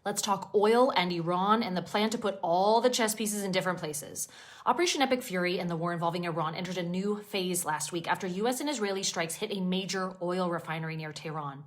Let's talk oil and Iran and the plan to put all the chess pieces in different places. Operation Epic Fury and the war involving Iran entered a new phase last week after U.S. and Israeli strikes hit a major oil refinery near Tehran.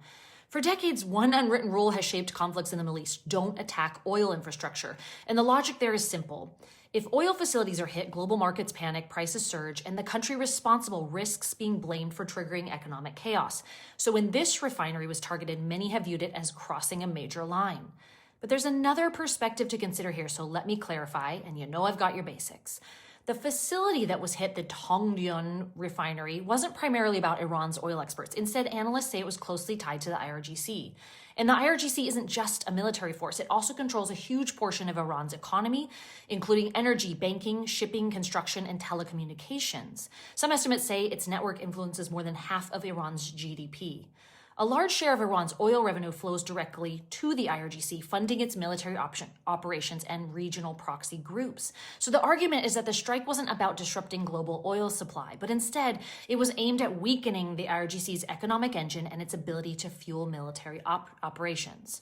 For decades, one unwritten rule has shaped conflicts in the Middle East: don't attack oil infrastructure. And the logic there is simple. If oil facilities are hit, global markets panic, prices surge, and the country responsible risks being blamed for triggering economic chaos. So when this refinery was targeted, many have viewed it as crossing a major line. But there's another perspective to consider here, so let me clarify, and you know I've got your basics. The facility that was hit, the Tongduan refinery, wasn't primarily about Iran's oil exports. Instead, analysts say it was closely tied to the IRGC. And the IRGC isn't just a military force. It also controls a huge portion of Iran's economy, including energy, banking, shipping, construction, and telecommunications. Some estimates say its network influences more than half of Iran's GDP. A large share of Iran's oil revenue flows directly to the IRGC, funding its military operations and regional proxy groups. So the argument is that the strike wasn't about disrupting global oil supply, but instead it was aimed at weakening the IRGC's economic engine and its ability to fuel military operations.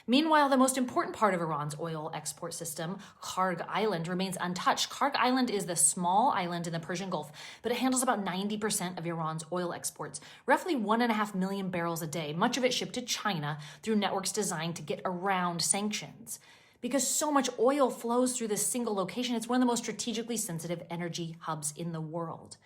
Meanwhile, the most important part of Iran's oil export system, Kharg Island, remains untouched. Kharg Island is the small island in the Persian Gulf, but it handles about 90% of Iran's oil exports, roughly 1.5 million barrels a day, much of it shipped to China through networks designed to get around sanctions. Because so much oil flows through this single location, it's one of the most strategically sensitive energy hubs in the world.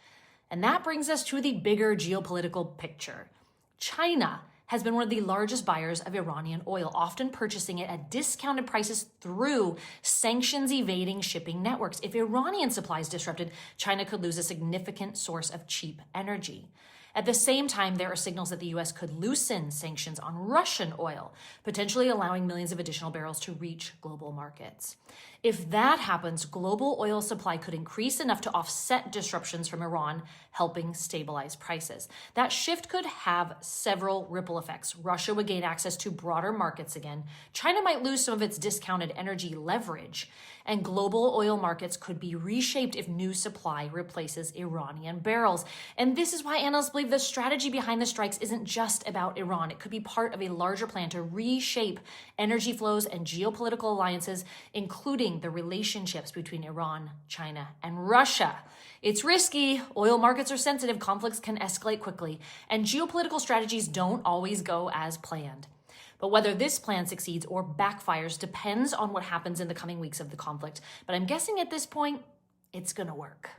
And that brings us to the bigger geopolitical picture. China has been one of the largest buyers of Iranian oil, often purchasing it at discounted prices through sanctions-evading shipping networks. If Iranian supply is disrupted, China could lose a significant source of cheap energy. At the same time, there are signals that the U.S. could loosen sanctions on Russian oil, potentially allowing millions of additional barrels to reach global markets. If that happens, global oil supply could increase enough to offset disruptions from Iran, helping stabilize prices. That shift could have several ripple effects. Russia would gain access to broader markets again. China might lose some of its discounted energy leverage, and global oil markets could be reshaped if new supply replaces Iranian barrels. And this is why analysts believe the strategy behind the strikes isn't just about Iran. It could be part of a larger plan to reshape energy flows and geopolitical alliances, including the relationships between Iran, China, and Russia. It's risky. Oil markets are sensitive. Conflicts can escalate quickly, and geopolitical strategies don't always go as planned. But whether this plan succeeds or backfires depends on what happens in the coming weeks of the conflict. But I'm guessing at this point, it's going to work.